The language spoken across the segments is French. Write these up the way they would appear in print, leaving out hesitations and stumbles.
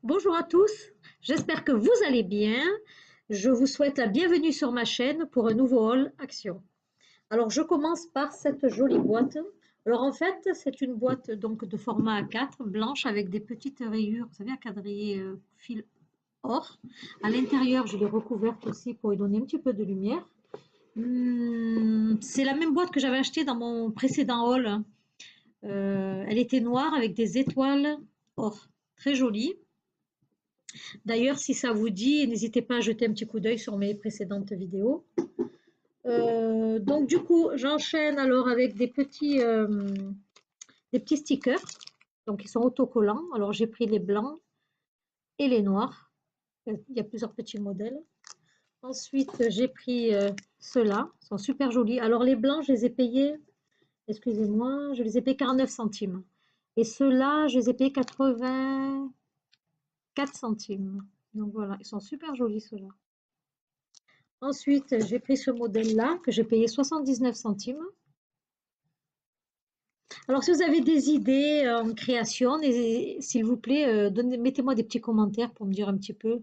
Bonjour à tous, j'espère que vous allez bien. Je vous souhaite la bienvenue sur ma chaîne pour un nouveau haul action. Alors je commence par cette jolie boîte. Alors en fait c'est une boîte donc de format A4 blanche avec des petites rayures, vous savez, à quadriller fil or. À l'intérieur je l'ai recouverte aussi pour lui donner un petit peu de lumière. C'est la même boîte que j'avais achetée dans mon précédent haul. Elle était noire avec des étoiles or, très jolie. D'ailleurs, si ça vous dit, n'hésitez pas à jeter un petit coup d'œil sur mes précédentes vidéos. Donc du coup, j'enchaîne alors avec des petits stickers. Donc ils sont autocollants. Alors j'ai pris les blancs et les noirs. Il y a plusieurs petits modèles. Ensuite, j'ai pris ceux-là. Ils sont super jolis. Alors les blancs, je les ai payés, excusez-moi, je les ai payés 49 centimes. Et ceux-là, je les ai payés 84 centimes. Donc voilà, ils sont super jolis ceux-là. Ensuite, j'ai pris ce modèle-là que j'ai payé 79 centimes. Alors, si vous avez des idées en création, s'il vous plaît, mettez-moi des petits commentaires pour me dire un petit peu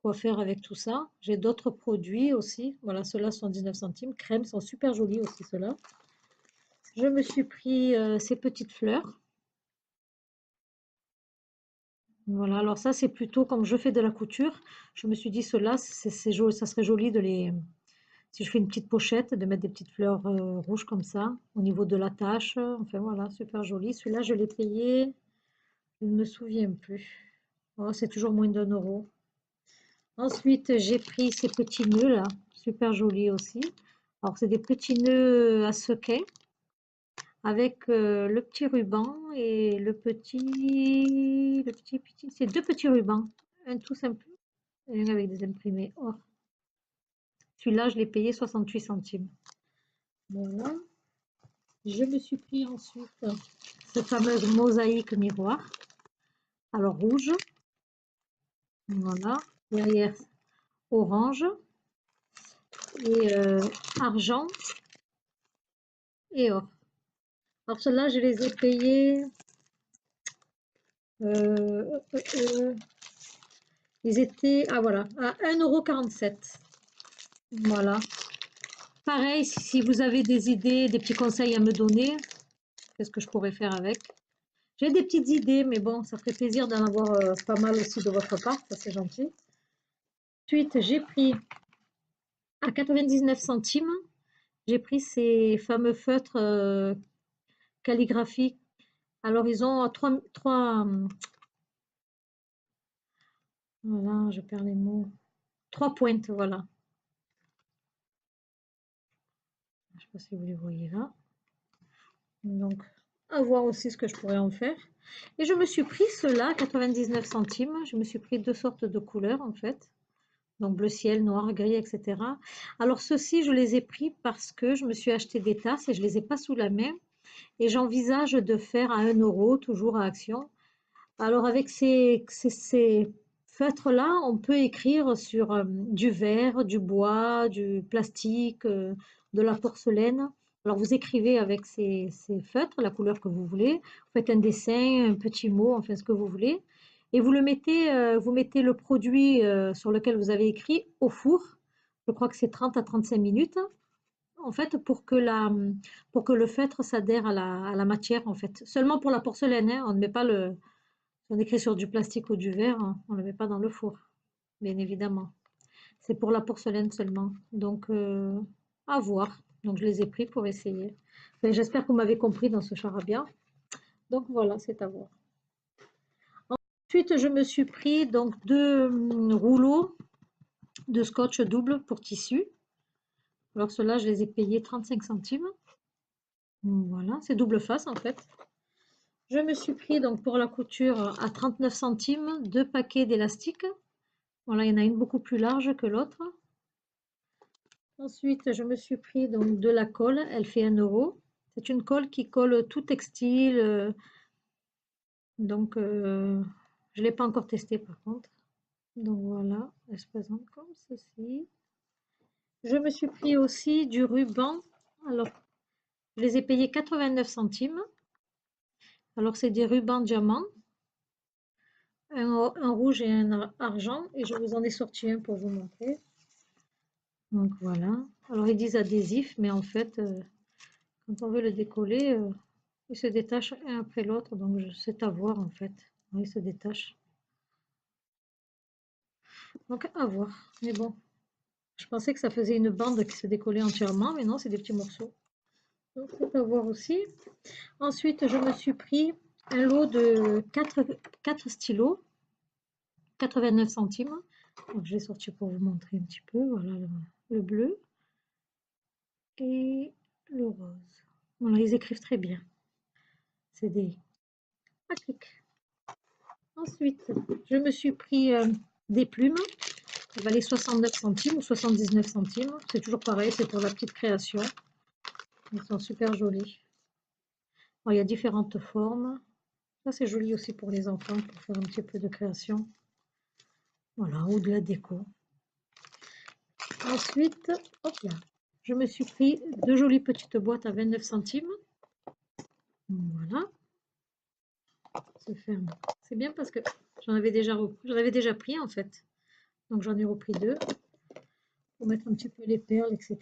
quoi faire avec tout ça. J'ai d'autres produits aussi. Voilà, ceux-là sont 19 centimes. Crème, sont super jolis aussi ceux-là. Je me suis pris ces petites fleurs. Voilà, alors ça, c'est plutôt comme je fais de la couture. Je me suis dit, ceux-là, ça serait joli de les, si je fais une petite pochette, de mettre des petites fleurs rouges comme ça, au niveau de la tache. Enfin voilà, super joli. Celui-là, je l'ai payé, je ne me souviens plus. Oh, c'est toujours moins d'1 euro. Ensuite, j'ai pris ces petits nœuds là, super jolis aussi. Alors, c'est des petits nœuds à sequin avec le petit ruban et c'est deux petits rubans. Un tout simple et un avec des imprimés or. Celui-là, je l'ai payé 68 centimes. Voilà. Je me suis pris ensuite cette fameuse mosaïque miroir. Alors rouge, voilà, derrière orange et argent et or. Alors ceux-là, je les ai payés, ils étaient, ah voilà, à 1,47 €. Voilà. Pareil, si vous avez des idées, des petits conseils à me donner, qu'est-ce que je pourrais faire avec? J'ai des petites idées, mais bon, ça ferait plaisir d'en avoir pas mal aussi de votre part, ça c'est gentil. Ensuite, j'ai pris à 99 centimes, j'ai pris ces fameux feutres calligraphiques. Alors, ils ont voilà, je perds les mots. 3 pointes, voilà. Je ne sais pas si vous les voyez là. Donc, à voir aussi ce que je pourrais en faire. Et je me suis pris ceux-là, 99 centimes. Je me suis pris deux sortes de couleurs en fait. Donc bleu ciel, noir, gris, etc. Alors ceux-ci, je les ai pris parce que je me suis acheté des tasses et je ne les ai pas sous la main. Et j'envisage de faire à 1 €, toujours à Action. Alors avec ces feutres-là, on peut écrire sur du verre, du bois, du plastique, de la porcelaine. Alors vous écrivez avec ces feutres, la couleur que vous voulez. Vous faites un dessin, un petit mot, enfin ce que vous voulez. Et vous mettez le produit sur lequel vous avez écrit au four. Je crois que c'est 30 à 35 minutes. En fait, pour que le feutre s'adhère à la matière, en fait. Seulement pour la porcelaine, hein, on ne met pas le, si on écrit sur du plastique ou du verre, hein, on ne le met pas dans le four, bien évidemment. C'est pour la porcelaine seulement. Donc, à voir. Donc, je les ai pris pour essayer. J'espère que vous m'avez compris dans ce charabia. Donc, voilà, c'est à voir. Ensuite, je me suis pris donc 2 rouleaux de scotch double pour tissu. Alors, ceux-là, je les ai payés 35 centimes. Voilà, c'est double face en fait. Je me suis pris donc pour la couture à 39 centimes 2 paquets d'élastiques. Voilà, il y en a une beaucoup plus large que l'autre. Ensuite, je me suis pris donc de la colle, elle fait 1 €. C'est une colle qui colle tout textile. Donc, je ne l'ai pas encore testée par contre. Donc voilà, elle se présente comme ceci. Je me suis pris aussi du ruban. Alors, je les ai payés 89 centimes. Alors, c'est des rubans diamants. un rouge et un argent. Et je vous en ai sorti un pour vous montrer. Donc voilà. Alors ils disent adhésif, mais en fait, quand on veut le décoller, il se détache un après l'autre. Donc c'est à voir en fait. Il se détache. Donc à voir. Mais bon, je pensais que ça faisait une bande qui se décollait entièrement, mais non, c'est des petits morceaux. Donc c'est à voir aussi. Ensuite, je me suis pris un lot de 4 stylos, 89 centimes. Donc je l'ai sorti pour vous montrer un petit peu. Voilà le bleu et le rose. Voilà, ils écrivent très bien. C'est des acryliques. Ensuite, je me suis pris des plumes. Ça valait 69 centimes ou 79 centimes. C'est toujours pareil, c'est pour la petite création. Elles sont super jolies. Alors, il y a différentes formes. Ça, c'est joli aussi pour les enfants, pour faire un petit peu de création. Voilà, ou de la déco. Ensuite, hop là, je me suis pris 2 jolies petites boîtes à 29 centimes. Voilà. C'est ferme. C'est bien parce que j'en avais déjà pris en fait. Donc j'en ai repris 2 pour mettre un petit peu les perles, etc.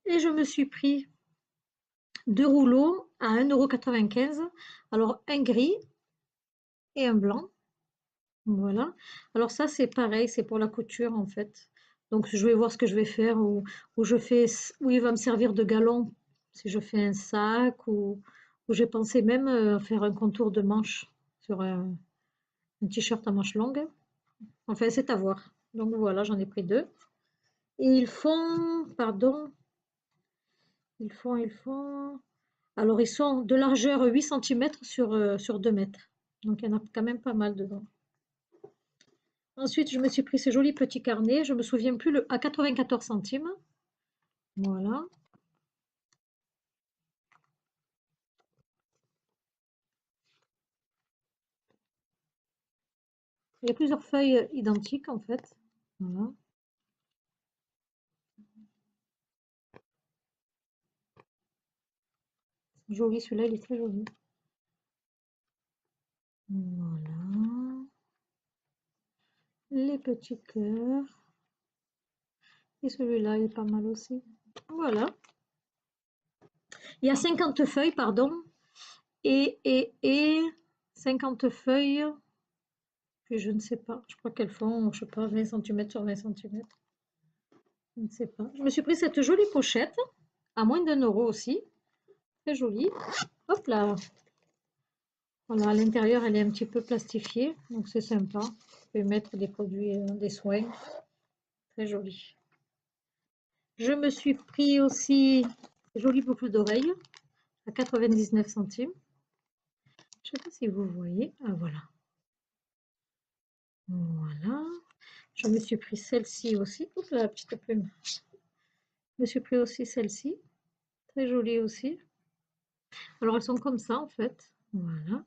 Et je me suis pris 2 rouleaux à 1,95 €. Alors un gris et un blanc. Voilà. Alors ça c'est pareil, c'est pour la couture en fait. Donc je vais voir ce que je vais faire où il va me servir de galon si je fais un sac ou j'ai pensé même faire un contour de manche sur un t-shirt à manches longues. Enfin, c'est à voir. Donc voilà, j'en ai pris 2. Et pardon, ils font, alors ils sont de largeur 8 centimètres sur 2 mètres. Donc il y en a quand même pas mal dedans. Ensuite, je me suis pris ces jolis petits carnets, je me souviens plus, à 94 centimes. Voilà. Il y a plusieurs feuilles identiques en fait. Voilà. Joli, celui-là, il est très joli. Voilà. Les petits cœurs. Et celui-là, il est pas mal aussi. Voilà. Il y a 50 feuilles, pardon. Et 50 feuilles. Puis je ne sais pas. Je crois qu'elles font, je sais pas, 20 cm sur 20 cm. Je ne sais pas. Je me suis pris cette jolie pochette. À moins d'1 € aussi. Très jolie. Hop là. Voilà, à l'intérieur, elle est un petit peu plastifiée. Donc c'est sympa. Vous pouvez mettre des produits, des soins. Très joli. Je me suis pris aussi des jolies boucles d'oreilles à 99 centimes. Je ne sais pas si vous voyez. Ah voilà. Voilà. Je me suis pris celle-ci aussi. Oups, la petite plume. Je me suis pris aussi celle-ci. Très jolie aussi. Alors elles sont comme ça en fait. Voilà.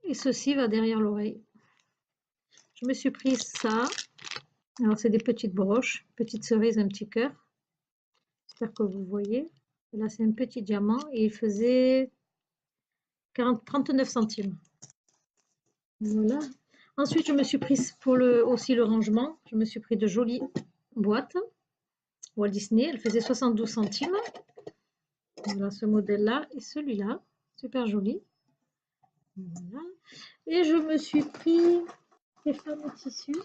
Et ceci va derrière l'oreille. Je me suis pris ça. Alors c'est des petites broches, petites cerises, un petit cœur. J'espère que vous voyez. Là c'est un petit diamant et il faisait 39 centimes. Voilà. Ensuite je me suis pris pour aussi le rangement. Je me suis pris de jolies boîtes Walt Disney. Elle faisait 72 centimes. Voilà ce modèle-là et celui-là. Super joli. Voilà. Et je me suis pris des fameux tissus.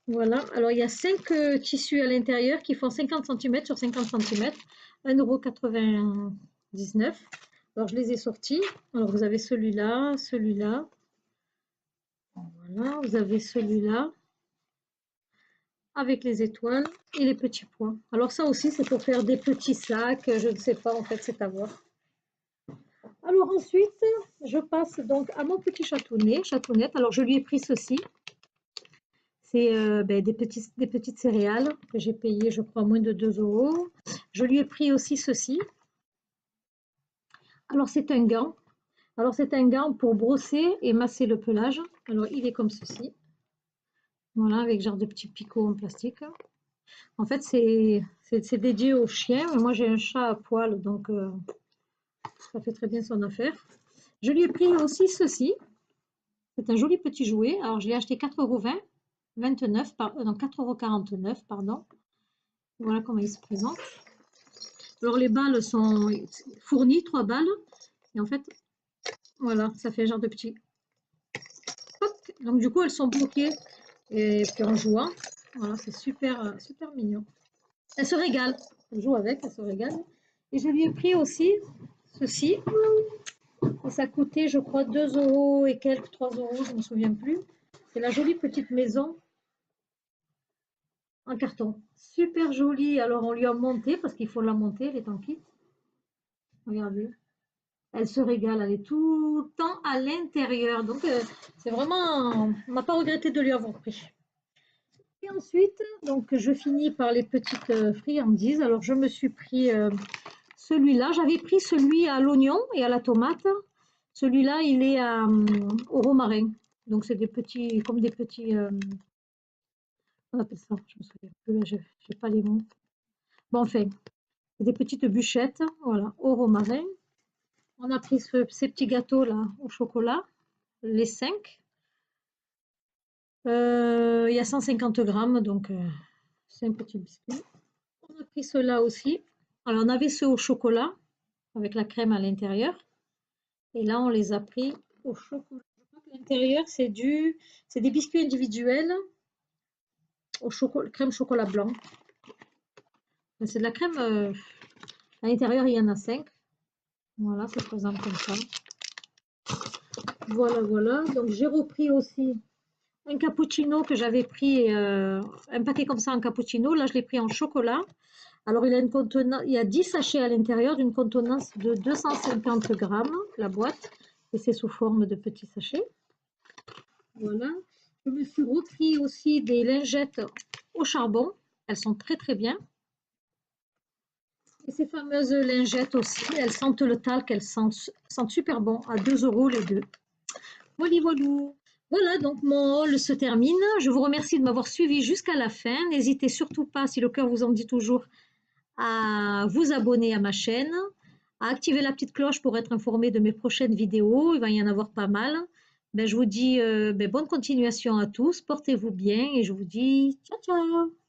Voilà, alors il y a 5 tissus à l'intérieur qui font 50 cm sur 50 cm, 1,99 €. Alors je les ai sortis. Alors vous avez celui-là, celui-là. Voilà, vous avez celui-là avec les étoiles et les petits pois. Alors ça aussi c'est pour faire des petits sacs, je ne sais pas en fait, c'est à voir. Alors ensuite, je passe donc à mon petit chatounette. Alors je lui ai pris ceci. C'est des petites céréales que j'ai payé, je crois, moins de 2 €. Je lui ai pris aussi ceci. Alors, c'est un gant. Alors, c'est un gant pour brosser et masser le pelage. Alors, il est comme ceci. Voilà, avec genre de petits picots en plastique. En fait, c'est dédié aux chiens. Mais moi, j'ai un chat à poil, donc ça fait très bien son affaire. Je lui ai pris aussi ceci. C'est un joli petit jouet. Alors, je l'ai acheté 4,20 €, 29, non, 4,49 €, pardon. Voilà comment il se présente. Alors, les balles sont fournies, 3 balles. Et en fait, voilà, ça fait genre de petit. Hop. Donc, du coup, elles sont bloquées. Et puis, en jouant, voilà, c'est super, super mignon. Elle se régale. Elle joue avec, elle se régale. Et je lui ai pris aussi ceci. Et ça coûtait, je crois, 2 € et quelques, 3 €, je ne me souviens plus. C'est la jolie petite maison en carton. Super jolie. Alors, on lui a monté, parce qu'il faut la monter, elle est en kit. Regardez. Elle se régale, elle est tout le temps à l'intérieur. Donc, c'est vraiment... On n'a pas regretté de lui avoir pris. Et ensuite, donc, je finis par les petites friandises. Alors, je me suis pris celui-là. J'avais pris celui à l'oignon et à la tomate. Celui-là, il est au romarin. Donc, c'est des petits, comme des petits... on appelle ça, je me souviens plus, là, je n'ai pas les mots. Bon, enfin, c'est des petites bûchettes, voilà, au romarin. On a pris ces petits gâteaux là au chocolat, les 5. Il y a 150 grammes, donc 5 petits biscuits. On a pris ceux-là aussi. Alors, on avait ceux au chocolat, avec la crème à l'intérieur. Et là, on les a pris au chocolat. Je crois que l'intérieur, c'est des biscuits individuels au crème chocolat blanc. C'est de la crème, à l'intérieur, il y en a 5. Voilà, ça se présente comme ça. Voilà, voilà. Donc, j'ai repris aussi un cappuccino que j'avais pris, un paquet comme ça en cappuccino. Là, je l'ai pris en chocolat. Alors, il y a 10 sachets à l'intérieur d'une contenance de 250 grammes, la boîte. Et c'est sous forme de petits sachets. Voilà. Je me suis repris aussi des lingettes au charbon. Elles sont très, très bien. Et ces fameuses lingettes aussi, elles sentent le talc, elles sentent super bon, à 2 € les deux. Voilà, voilà. Voilà, donc mon haul se termine. Je vous remercie de m'avoir suivi jusqu'à la fin. N'hésitez surtout pas, si le cœur vous en dit toujours, à vous abonner à ma chaîne, à activer la petite cloche pour être informé de mes prochaines vidéos. Il va y en avoir pas mal. Ben, je vous dis bonne continuation à tous, portez-vous bien et je vous dis ciao ciao.